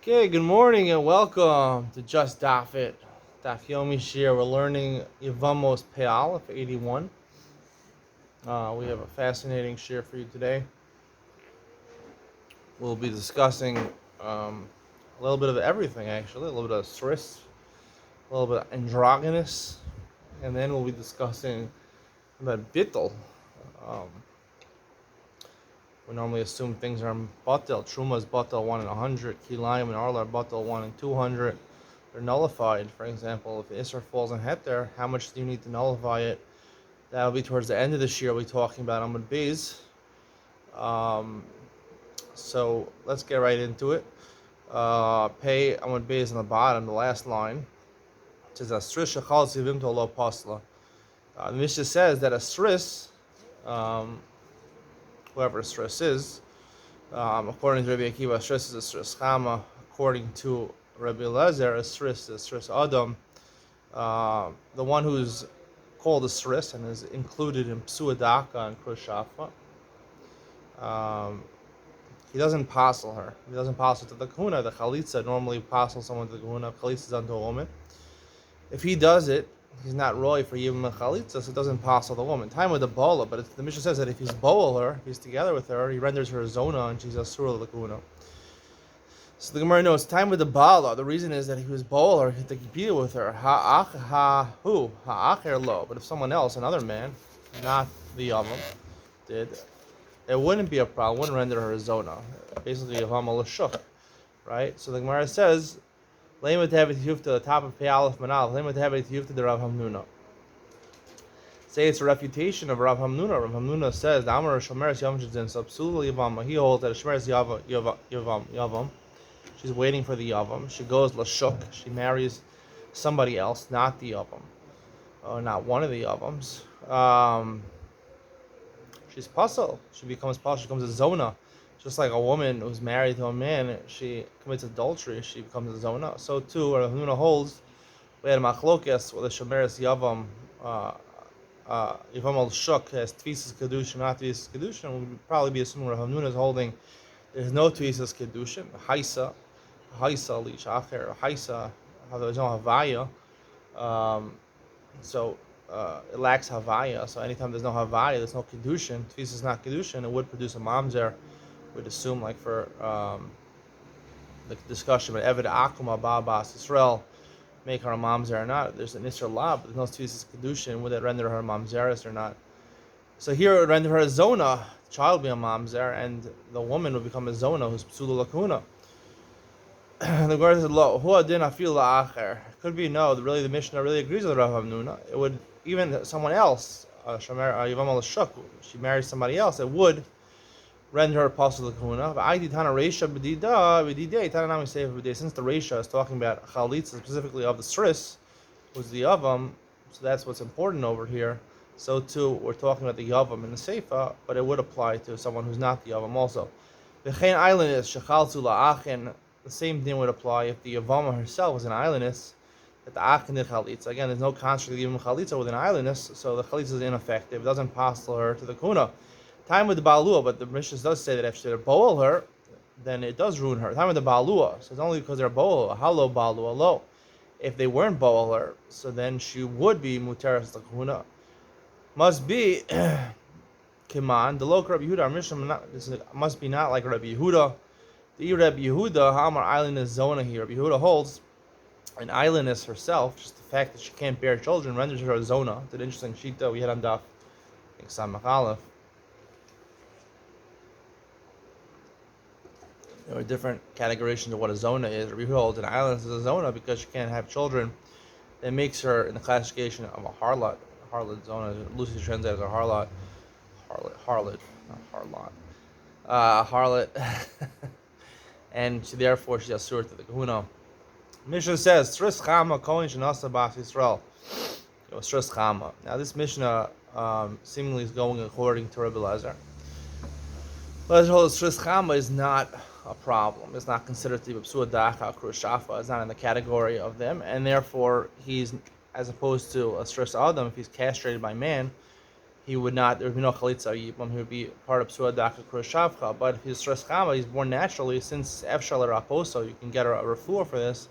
Okay, good morning and welcome to Just Daf It. Daf Yomi Shir. We're learning Yevamos Pe'al, 81. We have a fascinating shir for you today. We'll be discussing a little bit of everything, actually. A little bit of sris, a little bit of androgynous, and then we'll be discussing about bittel. Um, we normally assume things are batel. Truma is batel 1 in 100. Kilayim and Arla are batel 1 in 200. They're nullified. For example, if the Isser falls on Heter, how much do you need to nullify it? That'll be towards the end of this year. We'll be talking about Amud Beis. So let's get right into it. Pay Amud Beis on the bottom, the last line. It says, Asris shechal tzivim to lo pasla. The Mishnah says that a sris, whoever a sris is, according to Rabbi Akiva, a sris is a sris chama. According to Rabbi Elazar, a sris adam. The one who's called a sris and is included in psuadaka and krushafa. He doesn't passel her. He doesn't passel to the kahuna. The chalitza normally passel someone to the kahuna. Chalitza is unto a woman. If he does it, he's not roy for yibum and chalitza, so it doesn't passel the woman. Time with the bola, but the Mishnah says that if he's boel her, if he's together with her, he renders her a zona and she's a surah the kahuna. So the Gemara knows time with the bala. The reason is that he was boel her, he competed with her. Ha'acher lo. But if someone else, another man, not the yavam, did, it wouldn't be a problem. Wouldn't render her a zona. Basically, Yevamos shuk, right? So the Gemara says, "Lema tehavet yufta," the top of Pei Aleph Manal. Lema tehavet yufta the Rav Hamnuna. Say it's a refutation of Rav Hamnuna. Rav Hamnuna says, "The Amar Shomeres Yavam Shedzin Subsul Yevama." He holds that Shomeres Yavam. She's waiting for the Yavam. She goes Lashuk. She marries somebody else, not the Yavam. Not one of the Yavams. She's puzzle. She becomes puzzle. She becomes a zona. Just like a woman who's married to a man, she commits adultery, she becomes a zona. So too, Rav Hamnuna holds, we had a machlokes where the Shomeres Yavam, Yavam al-Shuk has Tvisas Kedushin, not Tvisas Kedushin. We would probably be assuming Rav Hamnuna is holding there's no Tvisas Kedushin. Haisa Lish Acher, Haisa, there's no Havaya. It lacks Havaya. So anytime there's no Havaya, there's no Kedushin. Tvisas is not Kedushin, it would produce a mamzer. We'd assume, like for the discussion about Eved Akuma Bas Israel, make her a mamzer or not. There's an Isra Lab, but there's no Tvisas Kedushin. Would that render her a mamzeris or not? So here it would render her a zona. The child would be a mamzer, and the woman would become a zona who's psula lakuna. The Gemara says, "Lo hu adin afil la'acher." Could be no. Really, the Mishnah really agrees with Rav Hamnuna. It would even someone else, Yevamos shuk. She marries somebody else. It would render her apostle the kahuna. Since the Reisha is talking about chalitza specifically of the sris, who's the yavam, so that's what's important over here. So too, we're talking about the yavam in the seifa, but it would apply to someone who's not the yavam also. The same thing would apply if the yavama herself was an islandess, that the achin did chalitza. Again, there's no construct of chalitza with an islandess, so the chalitza is ineffective. It doesn't apostle her to the kahuna. Time with the Baalua, but the Mishnah does say that if they're boel her, then it does ruin her. Time with the Baalua, so it's only because they're boel. Hello, Baalua, lo. If they weren't boel her, so then she would be muteras l'kahuna. Must be Kiman, the local Rabbi Yehuda. Our Mishnah must be not like Rabbi Yehuda. The Rabbi Yehuda, Hamar island is zona here. Rabbi Yehuda holds an islandess herself, just the fact that she can't bear children renders her a zona. It's an interesting shita we had on Daf, I think Samach Aleph. There are different categorizations of what a zona is. Rabbi Yehuda holds an islandess is a zona because she can't have children. That makes her in the classification of a harlot. Harlot zona, loosely translated as a harlot. Harlot. And therefore she has surah to the kahuna. Mishnah says, Sris Chama Kohen Shanasa Bas Yisrael. Sris Chama. Now this Mishnah seemingly is going according to Rabbi Elazar. Elazar holds Sris Chama is not a problem. It's not considered to be Psua Dacha, Krushafa. It's not in the category of them, and therefore he's, as opposed to a Sris Adam, if he's castrated by man, he would not. There would be no chalitza yibam. He would be part of psua daka kurashavcha. But if he's stress chama, he's born naturally. Since efshal raposo, you can get a refuah for this.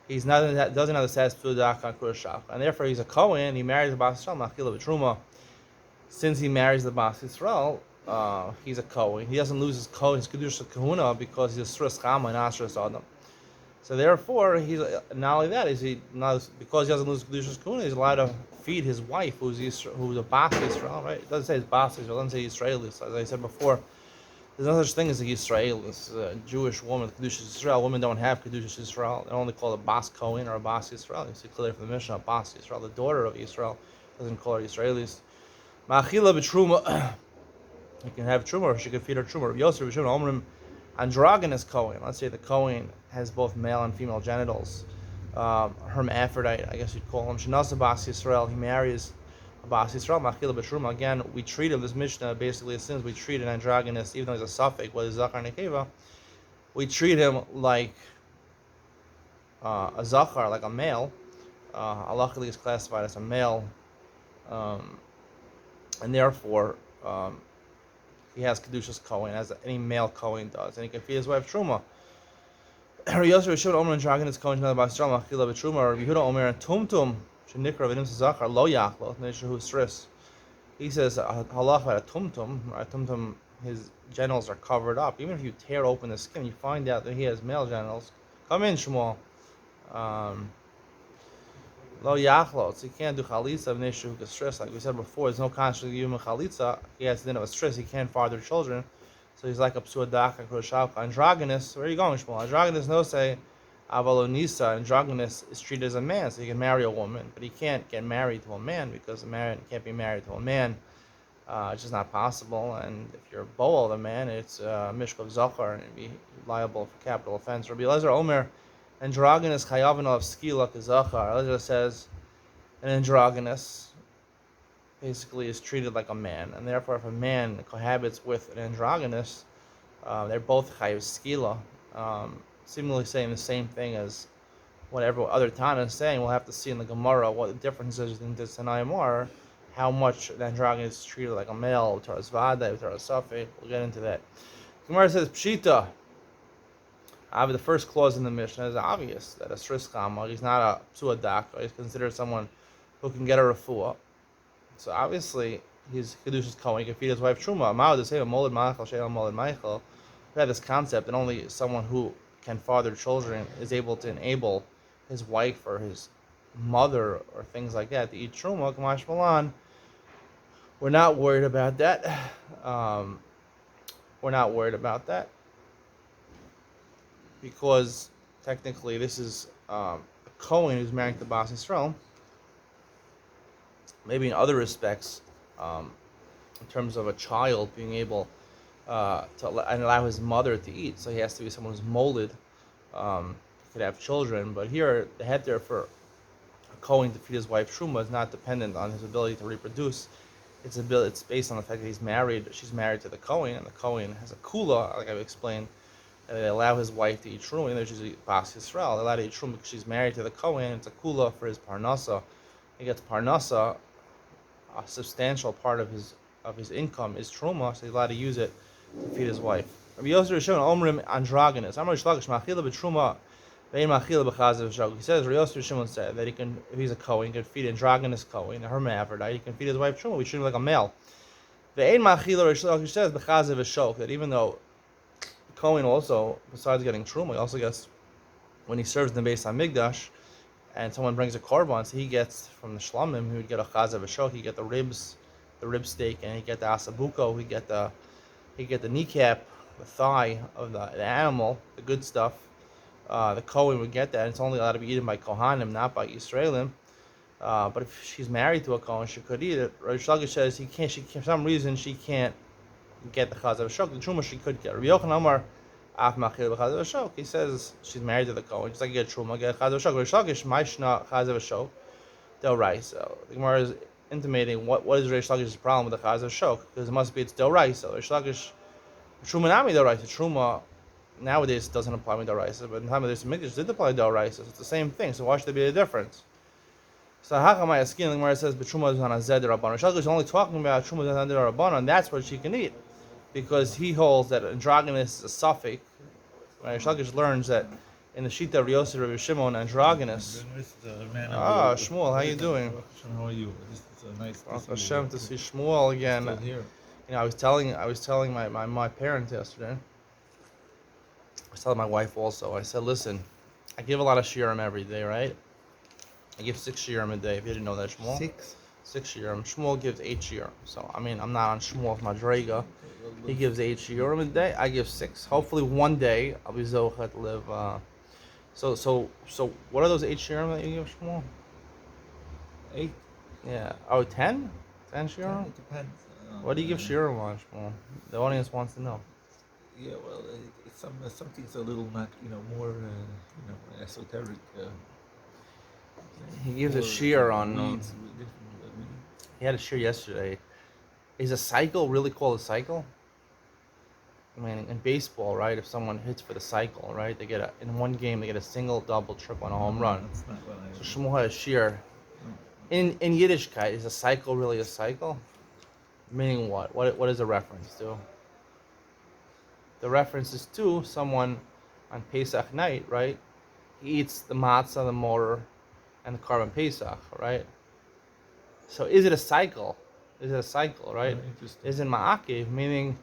He's not doesn't have the status psua daka kurashavcha, and therefore he's a kohen. He marries the bas Yisrael machila b'truma. Since he marries the bas Yisrael, he's a kohen. He doesn't lose his kedusha kahuna because he's a stress chama and not stress adam. So therefore, he's not only that, is he not because he doesn't lose kedusha's kahuna, he's allowed to feed his wife, who's a bas Yisrael, right? It doesn't say it's bas Yisrael, it doesn't say Israelis. As I said before, there's no such thing as a Yisrael. It's a Jewish woman, kedusha's Yisrael. Women don't have kedusha's Yisrael. They're only called a bas Kohen or a bas Yisrael. You see clearly from the Mishnah, bas Yisrael, the daughter of Yisrael, doesn't call her Israelis. Ma'achila b'truma. You can have truma, or she could feed her truma. Rabbi Yosef Rishon Omrim androgynous Kohen. Let's say the Kohen has both male and female genitals. Hermaphrodite, I guess you'd call him. Shenasa bas Yisrael. He marries a bas Yisrael. Ma'achila b'truma. Again, we treat him. This Mishnah basically assumes we treat an androgynous, even though he's a suffix, whether he's zachar nekeva, we treat him like a zachar, like a male. Halachically is classified as a male. And therefore, he has kedushas kohen, as any male kohen does, and he can feed his wife truma. Yosef Rishon Omer and Dragon's kohen another bas Yisrael machila b'truma. Or Yehuda Omer and tumtum shenikra v'nim zachar lo yachlo neishahu stris. He says halacha at a tumtum. Right? Tumtum, his genitals are covered up. Even if you tear open the skin, you find out that he has male genitals. Come in, Shmuel. Lo yachlo, so he can't do chalitza of neshu who stress. Like we said before, there's no conscious human chalitza. He has the din of a stress. He can't father children, so he's like a psua daka kurashavka. Androgynous, where are you going, Shmuel? Androgynous, no say avalonisa. Androgynous is treated as a man, so he can marry a woman, but he can't get married to a man because a man can't be married to a man. It's just not possible. And if you're boel the man, it's mishkav zachar, and you'd be liable for capital offense. Rabbi Elazar Omer. Androgynous chayavin of skila kazachar. Elazar says an androgynous basically is treated like a man, and therefore if a man cohabits with an androgynous, they're both chayav skila. Seemingly saying the same thing as whatever other Tana is saying. We'll have to see in the Gemara what the difference is in this Tanayim are, how much the androgynous is treated like a male, Taras Vada, Taras Safi. We'll get into that. Gemara says Pshita. The first clause in the Mishnah is obvious that a stris chama, he's not a psua daka, he's considered someone who can get a refuah. So obviously he's kedushas kohen, he can feed his wife truma. Ma'od is saying molid ma'achal she'el molid ma'achal. We have this concept that only someone who can father children is able to enable his wife or his mother or things like that to eat truma. Kamash Malan. We're not worried about that. We're not worried about that. Because technically this is a Kohen who's married to Bas Yisrael. Maybe in other respects, in terms of a child being able to allow his mother to eat, so he has to be someone who's molded, could have children. But here, the head there for a Kohen to feed his wife Truma is not dependent on his ability to reproduce. It's based on the fact that she's married to the Kohen, and the Kohen has a kula, like I've explained. They allow his wife to eat truma, and she's Bas Yisrael. They allow her to eat truma because she's married to the Kohen. It's a kula for his parnasa. He gets parnasa. A substantial part of his income is truma, so he's allowed to use it to feed his wife. Rabbi Yosef Rishon Omrim androgynous. Amar Shlagish machila b'truma, vein machila b'chazav shog. He says Rabbi Yosef Rishon said that he can, if he's a Kohen, he can feed androgynous Kohen, a hermaphrodite. He can feed his wife truma. We treat him like a male. Vein machila Rish Lakish says b'chazav shog, that even though Kohen also, besides getting truma, he also gets, when he serves in the Beis HaMikdash, and someone brings a korban, so he gets from the shlamim, he would get a chazav v'shok, he get the rib steak, and he get the asabuko, he get the kneecap, the thigh of the animal, the good stuff. The Kohen would get that, and it's only allowed to be eaten by Kohanim, not by Yisraelim. But if she's married to a Kohen, she could eat it. Rish Lakish says for some reason she can't get the chazav v'shok. The truma she could get. Rabbi Yochanan Amar af machil b'chazav v'shok. He says she's married to the Kohen. Just like get truma, get a chazav v'shok. Rish Lakish ma'ishna chazav v'shok del rice. So the Gemara is intimating what is Rish Lakish's problem with the chazav v'shok, because it must be it's del rice. So Rish Lakish truma nami del rice. Truma nowadays doesn't apply with del rice, but in the time of this Mikdash did apply del rice. So it's the same thing. So why should there be a difference? So how come I asking? The Gemara says, "But Truma is on a zed rabbanon." Rish Lakish is only talking about Truma is on a rabbanon. That's what she can eat, because he holds that androgynous is a suffix. Right? Rish Lakish learns that in the Shita of Yosef Rabbi Shimon, androgynous. Shmuel, how you doing? How are you? This is nice to see Hashem you. to see Shmuel again. Still here. You know, I was telling my parents yesterday. I was telling my wife also. I said, listen, I give a lot of shiurim every day, right? I give 6 shiurim a day. If you didn't know that, Shmuel. 6 shiurim. Shmuel gives 8 shiurim. So I mean, I'm not on Shmuel's madrega. He gives 8 shiurim a day. I give 6. Hopefully, one day I'll be zocha to live. So what are those 8 shiurim that you give Shmuel? 8. Yeah. Oh, 10? 10 shiurim? It depends. What do you give shiurim on, Shmuel? The audience wants to know. Yeah, well, some things are a little not, more, esoteric. He gives a shiur on. Weeds. He had a shiur yesterday. Is a cycle really called a cycle? I mean, in baseball, right? If someone hits for the cycle, right? They get in one game they get a single, double, triple, and a home run. That's not what I. So Shmuel had a shiur. In Yiddishkeit, is a cycle really a cycle? Meaning what? What is a reference to? The reference is to someone on Pesach night, right? He eats the matzah, the mortar, and the carbon Pesach, right? So is it a cycle? Is it a cycle, right? Is it ma'akev, meaning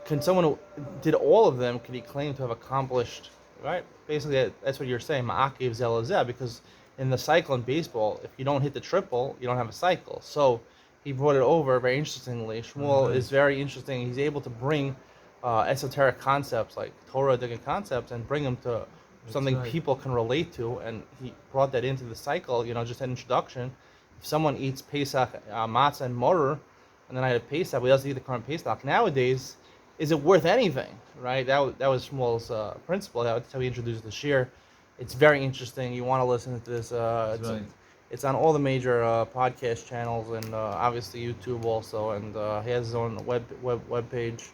can someone who did all of them, can he claim to have accomplished, right? Basically, that's what you're saying, ma'akev zelazeh, because in the cycle in baseball, if you don't hit the triple, you don't have a cycle. So he brought it over very interestingly. Shmuel is very interesting. He's able to bring esoteric concepts like Torah concepts and bring them to something people can relate to, and he brought that into the cycle, just an introduction. If someone eats Pesach, matzah, and mortar, and then I had Pesach, but he doesn't eat the current Pesach, nowadays, is it worth anything, right? That was Shmuel's principle. That's how he introduced the shiur. It's very interesting. You want to listen to this. It's on all the major podcast channels and obviously YouTube also, and he has his own web page.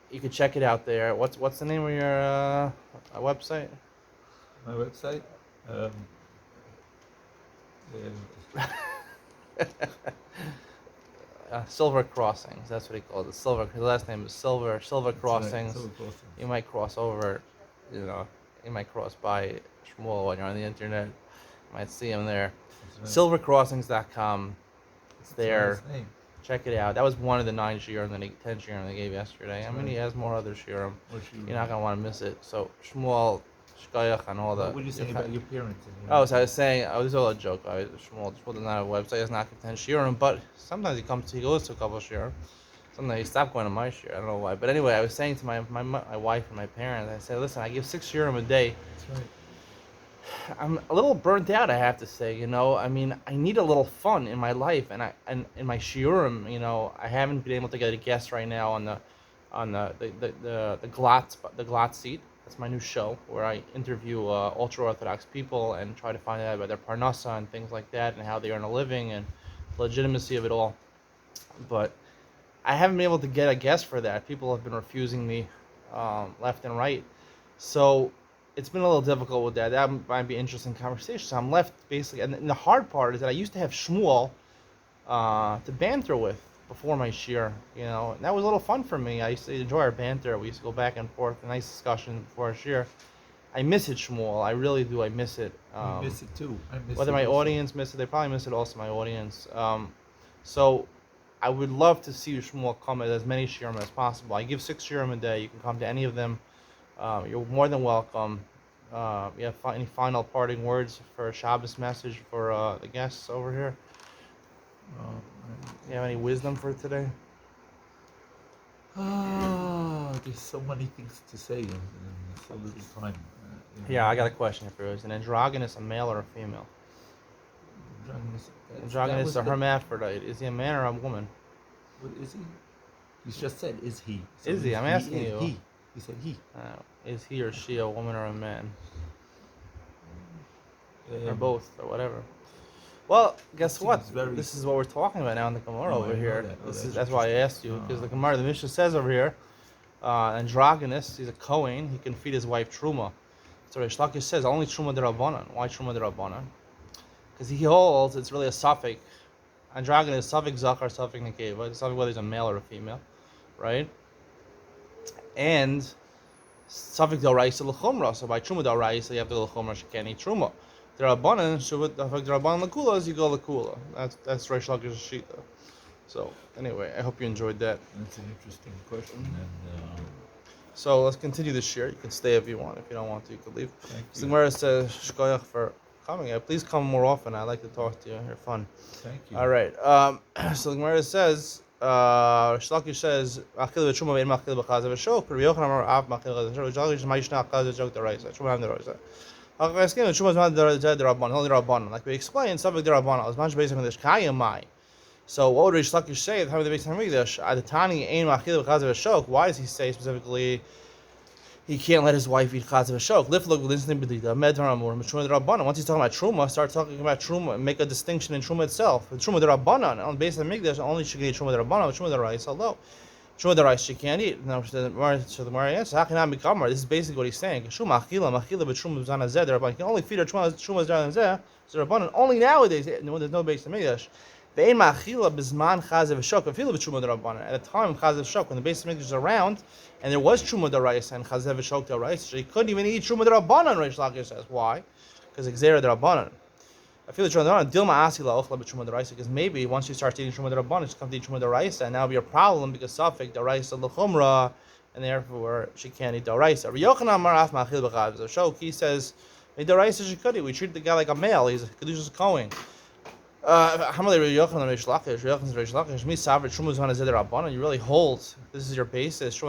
You can check it out there. What's the name of your website? My website? Silver Crossings. That's what he called it. Silver. His last name is Silver. Silver Crossings. Silver Crossings. You might cross over. You might cross by Shmuel when you're on the internet. You might see him there. Right. Silvercrossings.com. It's there. Nice name. Check it out. That was one of the 9 shiurim, and 10 shiurim they gave yesterday. I mean, he has more other shiurim. You're not gonna want to miss it. So Shmuel, Shkoyach, and all the. What were you saying about your parents? So I was saying, this is all a joke. Shmuel does not have a website. He does not give 10 shiurim, but sometimes he goes to a couple of shiurim. Sometimes he stopped going to my shiur. I don't know why. But anyway, I was saying to my wife and my parents, I said, listen, I give 6 shiurim a day. That's right. I'm a little burnt out, I have to say. I mean, I need a little fun in my life, and in my shiurim, I haven't been able to get a guest right now on the Glotz seat. That's my new show where I interview ultra Orthodox people and try to find out about their parnasa and things like that, and how they earn a living and the legitimacy of it all. But I haven't been able to get a guest for that. People have been refusing me left and right. So it's been a little difficult with that. That might be an interesting conversation. So I'm left basically, and the hard part is that I used to have Shmuel to banter with before my shiur, and that was a little fun for me. I used to enjoy our banter. We used to go back and forth, a nice discussion before our shiur. I miss it, Shmuel. I really do. I miss it. I miss it too. Whether my audience miss it, they probably miss it also, my audience. So I would love to see Shmuel come at as many shiurim as possible. I give 6 shiurim a day. You can come to any of them. You're more than welcome. You have any final parting words for a Shabbos message for the guests over here? You have any wisdom for today? There's so many things to say in so little time. Yeah, I got a question for you. Is an androgynous a male or a female? Androgynous is a hermaphrodite. Is he a man or a woman? What is he? You just said, is he? So is he? I'm asking you. He. You said he. Is he or she a woman or a man? Or both, or whatever. Well, guess what? This is what we're talking about now in the Gemara over here. That's why I asked you, because the Gemara, the Mishnah says over here, androgynous, he's a Kohen, he can feed his wife Truma. So Rish Lakish says only Truma d'Rabbanan. Why Truma d'Rabbanan? because he holds it's really a suffix. Androgynous suffix zachar, suffix nekeva. It's not whether he's a male or a female, right? And suffix d'oraisa l'chumra. So by truma d'oraisa, you have the l'chumra shekeni truma. The rabbanan shuvat the rabbanan l'kula is you go l'kula. That's Reish Lakish's shita. So anyway, I hope you enjoyed that. That's an interesting question. And so let's continue this year. You can stay if you want. If you don't want to, you can leave. thank So you. the Gemara says shkoyach for coming. Please come more often. I like to talk to you. You're fun. Thank you. All right. So the Gemara says, Shlakish says, "Achil v'truma ve'en machil b'chazav v'shok." Rabbi Yochanan amar av machil b'chazav v'shok. Shlakish ma'ishna chazav v'shok d'oraisa. Truma ham d'oraisa. Hakaskim v'truma zman d'rabbanan. Only d'rabbanan. Like we explained, subject d'rabbanan. As much based on this kayamai. So what would Rish Lakish say? How would the base on Hamikdash? Adatani ein machil b'chazav v'shok. Why does he say specifically he can't let his wife eat chazav v'shok? Liflok v'linsnim b'dida medvar amur m'truma d'rabbanan. Once he's talking about truma, start talking about truma and make a distinction in truma itself. Truma d'rabbanan on the base of Hamikdash only she can eat truma d'rabbanan. Truma d'oraisa low. Truma d'oraisa she can't eat. Now so the Gemara answers, how can I become her? This is basically what he's saying. Truma achila b'truma b'zanazeh d'rabbanan. You can only feed her truma b'zanazeh d'rabbanan only nowadays when there's no base of Hamikdash. At the time of Chazav Shok, when the base of Mikdash was around, and there was Truma D'Oraisa and Chazav Shok D'Oraisa, so he couldn't even eat Truma D'Rabbanan, Reish Lakish says. Why? Because Xera D'Rabbanan. I feel the Truma D'Rabbanan, Dilma Asila Ochla B'Truma D'Oraisa, because maybe once you start eating Truma D'Rabbanan, it's come to eat Truma D'Oraisa, and now it'll be a problem because Safik D'Oraisa L'Chumra, and therefore she can't eat D'Oraisa. Rabbi Yochanan Amar Af Machil B'Chazav Shok, he says, D'Oraisa she could eat. We treat the guy like a male. He's a Kedushas Kohen. You really hold this is your basis.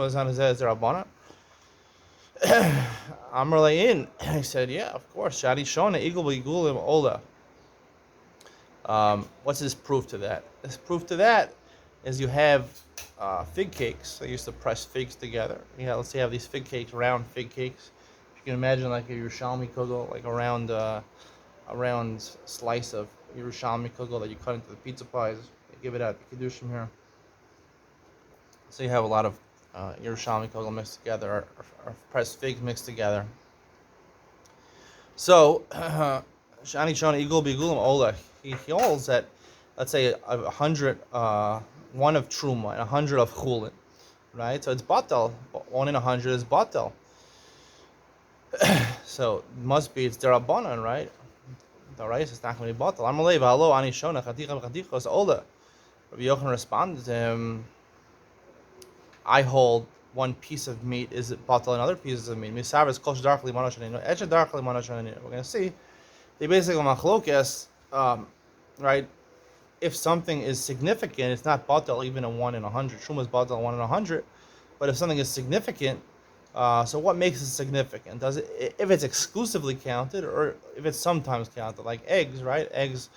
Amrlayin, he said, yeah, of course. Shadi Shona Eagle Igulim Ola. What's his proof to that? This proof to that is you have fig cakes. They used to press figs together. Yeah, let's say you have these fig cakes, round fig cakes. You can imagine like a Yerushalmi kugel, like a round slice of Yerushalmi kugel that you cut into the pizza pies. You give it out the Kiddushim here. So you have a lot of Yerushalmi kugel mixed together, or pressed figs mixed together. So, Shani Shona Igul Bigulim Ola, he holds that, let's say, 100, one of Truma and 100 of Chulin, right? So it's Batal. 1 in 100 is Batal. So it must be, it's Derabanan, right? The rice is not going to be batal. Amalei v'alo ani shona chaticha v'chatichos ola. Rabbi Yochanan responded to him, I hold one piece of meat is batal and other pieces of meat. Misav kol shdarkli manoshani. Etcha darkli manoshani. We're going to see. They basically machlokes, right? If something is significant, it's not batal even a 1 in 100. Shuma is batal 1 in 100. But if something is significant, so what makes it significant? Does it, if it's exclusively counted, or if it's sometimes counted, like eggs, right? Eggs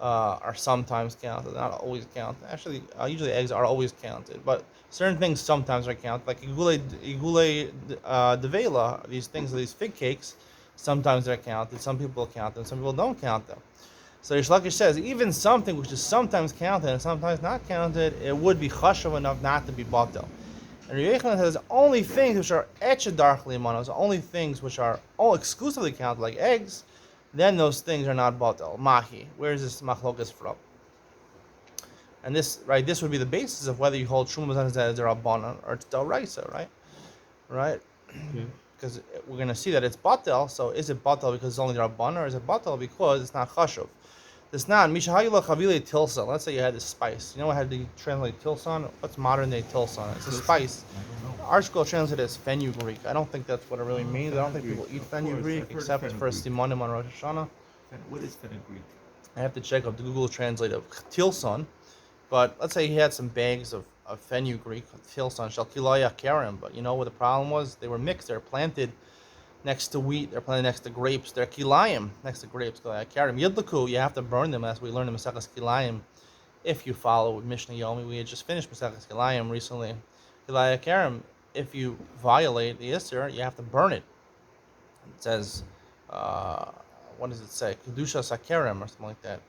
are sometimes counted, not always counted. Actually, usually eggs are always counted, but certain things sometimes are counted, like igule devela. These things, these fig cakes, sometimes they're counted. Some people count them, some people don't count them. So Rish Lakish says even something which is sometimes counted and sometimes not counted, it would be chashav enough not to be batel. And Rabbi Yochanan says only things which are etchadarchli manos, only things which are all exclusively counted, like eggs, then those things are not batel. Mahi. Where is this machlokas from? And this, right, this would be the basis of whether you hold Shumas as a Rabbanan or it's D'Oraisa, right? Right? Because we're going to see that it's batel, so is it batel because it's only Rabbanan, or is it batel because it's not chashuv? It's not. Mishahayula chavile tilson. Let's say you had this spice. You know what had to translate tilson? What's modern day tilson? It's a spice. Our school translated as fenugreek. I don't think that's what it really means. I don't think people eat fenugreek except for simonim on Rosh Hashanah. What is fenugreek? I have to check up the Google Translate of tilson. But let's say he had some bags of fenugreek, tilson, shalkilaya karim. But you know what the problem was? They were mixed. They were planted next to wheat, they're planted next to grapes. They're kilayim, next to grapes. Karim yidlaku, you have to burn them, as we learned in Maseches Kilayim. If you follow Mishnah Yomi, we had just finished Maseches Kilayim recently. Kilaya Karim, if you violate the Isser, you have to burn it. It says, what does it say? Kedusha Sakarim or something like that.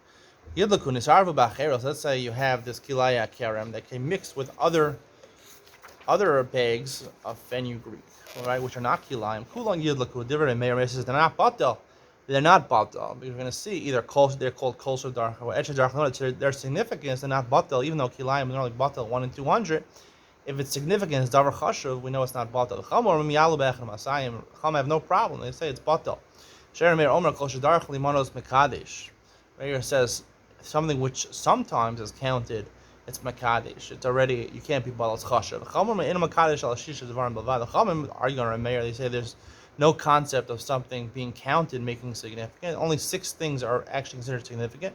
Yidlaku nisarvu b'acheros. Let's say you have this Kilaya Karim that can mix with other bags of fenugreek, right, which are not kilayim. Kulan yidlaku. Different meir says they're not batel. they're not batal. You're going to see either they're called kosher dark or etcher dark. Their significance, they're not batal, even though kilayim is only batal 1 in 200. If it's significant, it's davar chashuv, we know it's not batal. Chum have no problem. They say it's batal. Sheremeir Omer kosher dark limonos mekadesh. Meir says something which sometimes is counted. It's mekadesh. It's already, you can't be batal. It's chashuv. The Chumim in mekadesh al shisha devarim bavad. The Chumim argue on Meir. They say there's no concept of something being counted making significant. Only 6 things are actually considered significant.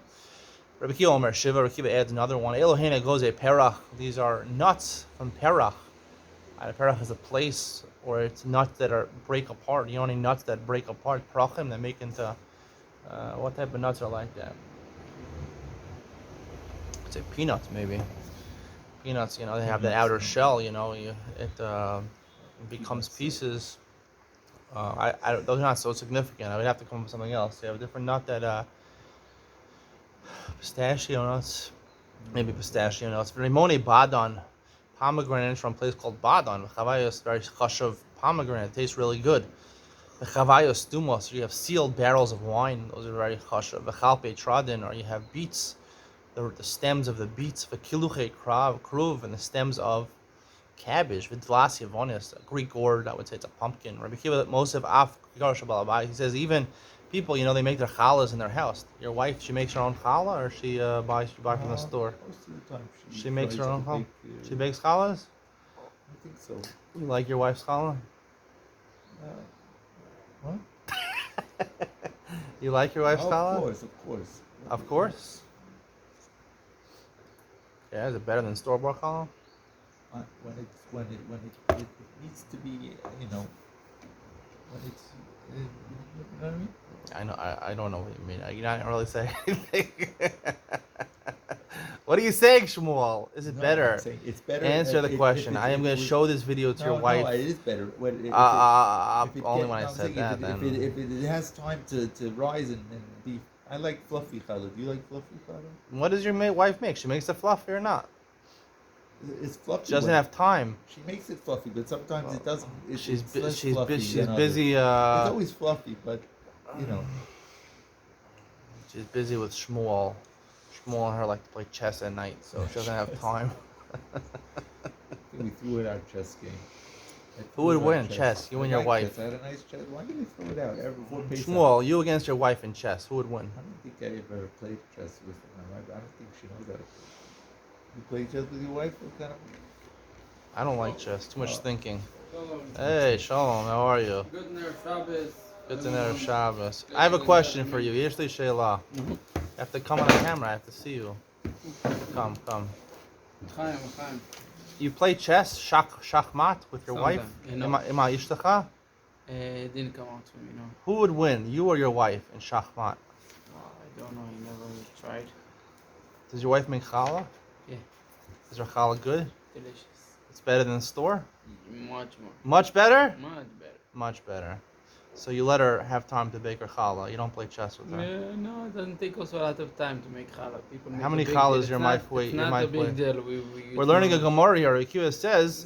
Rabbi Kiva Omer Shiva. Rabbi Kiva adds another one. Elohena goes a perach. These are nuts from perach. A perach is a place, or it's nuts that are break apart. You know any nuts that break apart? Parachim that make into what type of nuts are like that? I'd say peanuts maybe. Peanuts, they have that outer shell. It becomes pieces. Those are not so significant. I would have to come up with something else. You have a different nut that pistachio nuts, maybe pistachio nuts. Rimoni badon, pomegranate from a place called Badon. Chavayos, very chashuv pomegranate. It tastes really good. The chavayos stumos, you have sealed barrels of wine. Those are very chashuv. The chalpe tradin, or you have beets, the stems of the beets. The kiluche kruv, and the stems of cabbage. Vidlas Yevamos, a Greek word, I would say it's a pumpkin. Rabbi Kiva Mosef Af Shabalabai. He says even people, they make their challahs in their house. Your wife, she makes her own challah, or she buy from the store? Most of the time She makes her own challah? She bakes challahs? I think so. You like your wife's challah? What? You like your wife's challah? Of course. Of course? Yeah, is it better than store-bought challah? When it needs to be, when it's, you know what I mean? I don't know what you mean. You're not really saying anything. What are you saying, Shmuel? Is it better? I'm saying it's better. Answer the question. I am going to show this video to your wife. No, it is better. Only when I said that, if it has time to rise and be. I like fluffy challah. Do you like fluffy challah? What does your wife make? She makes it fluffy or not? It's fluffy. She doesn't have time. She makes it fluffy, but sometimes it doesn't. She's fluffy busy. It's always fluffy, but she's busy with Shmuel. Shmuel and her like to play chess at night, so she doesn't have time. We threw it out chess game. Who would win chess? You and your wife. I had a nice chess. Why did we throw it out? Shmuel, you against your wife in chess. Who would win? I don't think I ever played chess with my wife. I don't think she knows that. You play chess with your wife? What kind of... I don't like chess. Too much thinking. Hey, Shalom. How are you? Good Ner Shabbos. Good to know Shabbos. I have a question for you. Yeshli Sheila. You have to come on the camera. I have to see you. Come. Chaim. You play chess, shachmat, with your wife? Ima ishtacha? It didn't come out to me, no. Who would win, you or your wife, in shachmat? I don't know. I never tried. Does your wife make challah? Yeah. Is her challah good? Delicious. It's better than the store? Much more. Much better? Much better. Much better. So you let her have time to bake her challah. You don't play chess with her. Yeah, no, it doesn't take also a lot of time to make challah. People make How many a big challahs deal. your It's wife not- wait? It's Your not a wife big play? deal. We're learning a Gemara here. Rekiva says,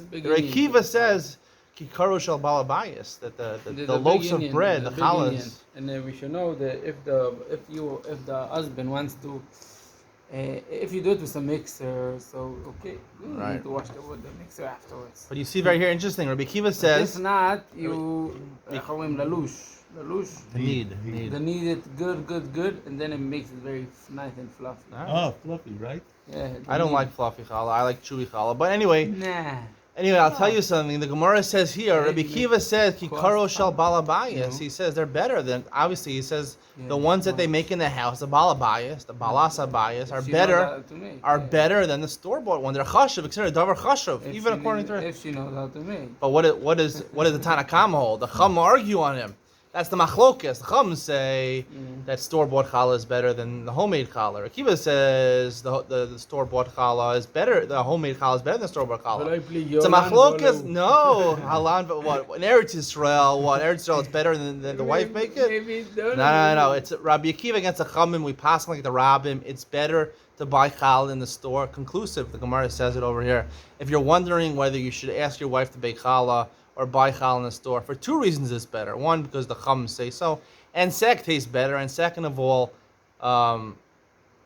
Kikaru shel balabayas, that the loaves of bread, the challahs. And then we should know that if the husband wants to, if you do it with a mixer, so okay, you Right. need to wash the wood, the mixer afterwards. But you see right here, interesting. Rabbi Kiva If says, not, you lalush. the need. They knead it good, and then it makes it very nice and fluffy. Oh, fluffy, right? Yeah. I don't like fluffy challah. I like chewy challah. But anyway, I'll tell you something. The Gemara says here, Rabbi Kiva says, Kikaro shel balabayas. He says they're better than, obviously, he says the ones that they make in the house, the balabayas, the balasabayas, are better than the store-bought one. They're chashuv, considered davar chashuv, even according to her. If she knows how to make. But what does the Tanakama hold? The Chum argue on him. That's the machlokas. The Chum say that store-bought challah is better than the homemade challah. Akiva says the store-bought challah is better. The homemade challah is better than the store-bought challah. It's a machlokas. No, halan. But what in Eretz Yisrael? What Eretz Yisrael is better than the wife make it? Maybe No. It's Rabbi Akiva against the Chumim. We pass like the Rabbim. It's better to buy challah in the store. Conclusive. The Gemara says it over here. If you're wondering whether you should ask your wife to bake challah or buy challah in the store. For two reasons, it's better. One, because the chum say so, and sek tastes better. And second of all,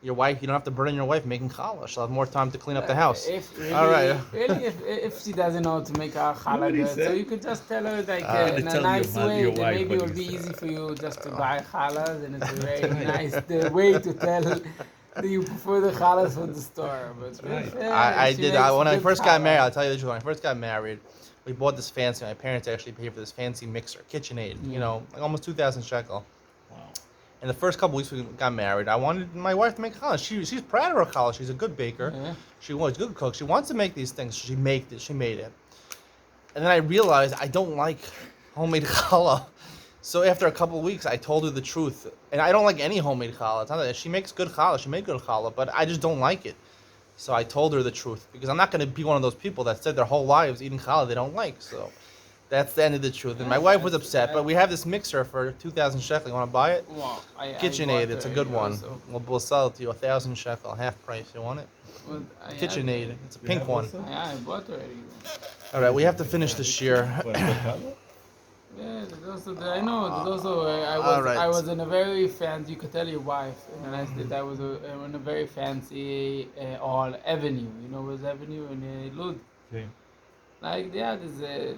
your wife, you don't have to burden your wife making challah. She'll have more time to clean up the house. If really, All right. really, if she doesn't know how to make a challah What he good, so said? you could just tell her like to in a tell nice your way, then wife maybe what it will he be said. easy for you just to buy challahs, and it's a very nice way to tell that you prefer the challahs from the store. But if, I she did. makes When I good first got challah- married, I'll tell you the truth. When I first got married, we bought this fancy. My parents actually paid for this fancy mixer, KitchenAid. You know, like almost 2,000 shekel. Wow. In the first couple weeks we got married, I wanted my wife to make challah. She's proud of her challah. She's a good baker. Yeah. She was a good cook. She wants to make these things. She made it. And then I realized I don't like homemade challah. So after a couple of weeks, I told her the truth. And I don't like any homemade challah. It's not that she makes good challah. She made good challah, but I just don't like it. So I told her the truth because I'm not going to be one of those people that said their whole lives eating challah they don't like. So that's the end of the truth. And my wife was upset, but we have this mixer for 2,000 shekel. You want to buy it? Well, I KitchenAid, bought it's a it good one. also. We'll sell it to you 1,000 shekel, half price. You want it? Well, I had KitchenAid. it. It's a You pink have one. also? I bought already. All right, we have to finish this year. What, challah? Yeah, there's also I know. There's also All right. I was in a very fancy. You could tell your wife, and I said I was in a very fancy all avenue. You know, was avenue in Lud. Okay. Like yeah, there's a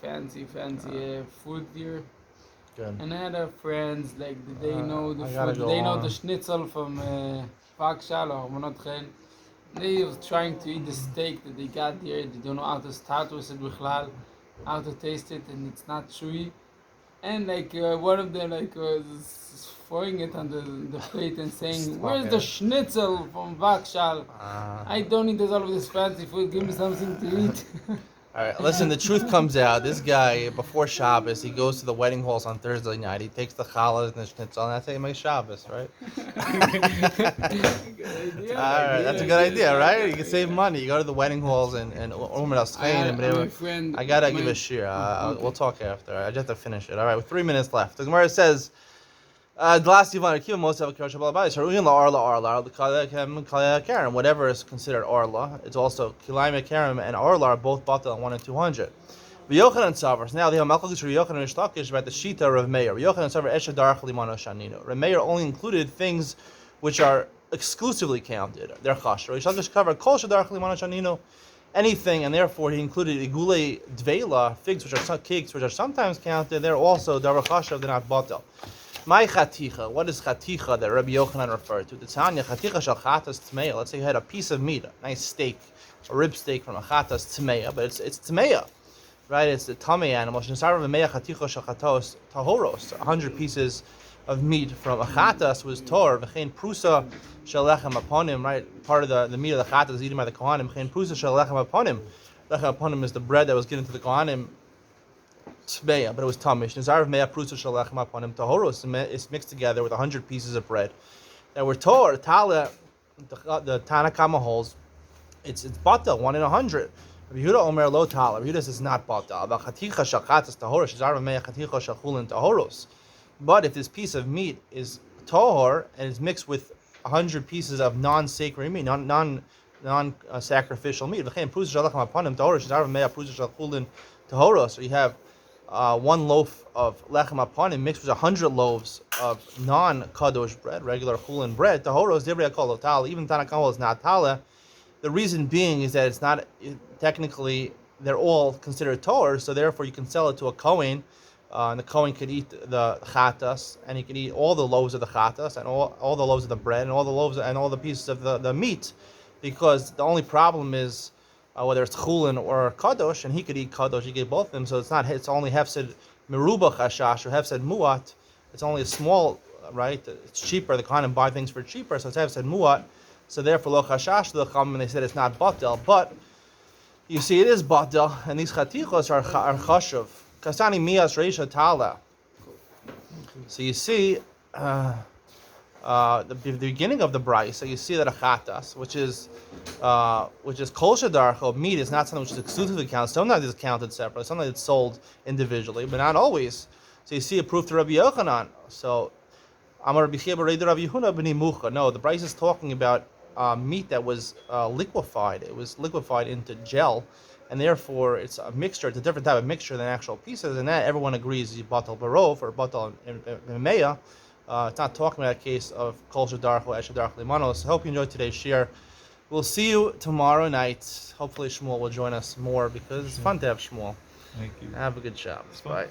fancy food there. Good. And I had friends like they know the I gotta food. go They know on. the schnitzel from Vakshal or Monotchen. They was trying to eat the steak that they got there. They don't know how to start with it, bichlal, how to taste it, and it's not chewy. And like one of them like was throwing it on the plate and saying, Stop "Where's it. the schnitzel from Vakshal? Uh, I don't eat all of this fancy food. Give me something to eat." all right, listen, the truth comes out. This guy, before Shabbos, he goes to the wedding halls on Thursday night. He takes the challahs and the schnitzel, and that's how he makes Shabbos, right? All right, that's a good idea, right? You can save money. You go to the wedding halls and I gotta give a shir. Okay. We'll talk after. I just have to finish it. All right, with 3 minutes left. The Gemara says, whatever is considered orla, it's also kilayim karim and orla are both batal on 1 and 200. Yochanan Savars. Now they have Malchus for Yochanan Ishtakish about the Shita of Meir. Yochanan Savars Esha Darach Limano Shanino. Meir only included things which are exclusively counted. They're Chashra. Ishtakish covered Kol Shadarach Limano Shanino, anything, and therefore he included Igule Dveila, figs which are cakes which are sometimes counted. They're also Davar Chashra, they're not Batal. My chaticha. What is chaticha that Rabbi Yochanan referred to? The Tanya chaticha shel chatas tmeya. Let's say you had a piece of meat, a nice steak, a rib steak from a chatas tmeya, but it's tmeya, right? It's the tummy animal. Shnesar v'meya chaticha shel chatos tahoros. 100 pieces of meat from a chatas was tor. V'chein prusa shel lechem aponim. Right, part of the meat of the chatas is eaten by the kohanim. V'chein prusa shel lechem aponim. Lechem aponim is the bread that was given to the kohanim. Tmeya, but it was tamish. Nizar meya prusa shalechem upon him tahoros. It's mixed together with 100 pieces of bread that were tor tala. The Tanakama holds it's batal 1 in 100. Rabbi Yehuda Omer lo tala. Rabbi Yehuda says not batal. But chaticha shachatas tahoros. Nizar meya chaticha shachulin tahoros. But if this piece of meat is tahor and is mixed with 100 pieces of non-sacred meat, non-sacrificial meat, v'chein prusa shalechem upon him tahoros. Nizar meya prusa shachulin tahoros. So you have 1 loaf of lechem aponim mixed with 100 loaves of non-kadosh bread, regular chulin bread. Tahoros divrei kol tal. Even Tanakama is not tala. The reason being is that it's not technically they're all considered tahor, so therefore you can sell it to a kohen, and the kohen could eat the chatas, and he could eat all the loaves of the chatas, and all the loaves of the bread, and all the loaves and all the pieces of the meat, because the only problem is. Whether it's chulin or kadosh, and he could eat kadosh, he could eat both of them. So it's only hefsed meruba chashash or hefsed muat. It's only a small, right? It's cheaper. The kohanim buy things for cheaper, so it's hefsed muat. So therefore lo chashash the chum, and they said it's not batel. But you see, it is batel, and these chatichos are chashuv. Kasani mias reisha tala. So you see. The beginning of the brayso, so you see that a chatas, which is kol shadarcho, meat is not something which is exclusively counted. Sometimes it's counted separately, sometimes it's sold individually, but not always. So you see a proof to Rabbi Yochanan. So Amar Rabbi Chiya Rabbi Yehuda b'ni mucha. No, the brayso is talking about meat that was liquefied. It was liquefied into gel, and therefore it's a mixture. It's a different type of mixture than actual pieces, and that everyone agrees is batal barov or batal meya. It's not talking about a case of kol shadarcho eshadarcho limanos. I hope you enjoyed today's share. We'll see you tomorrow night. Hopefully Shmuel will join us more because it's fun to have Shmuel. Thank you. Have a good Shabbos. Fun. Bye.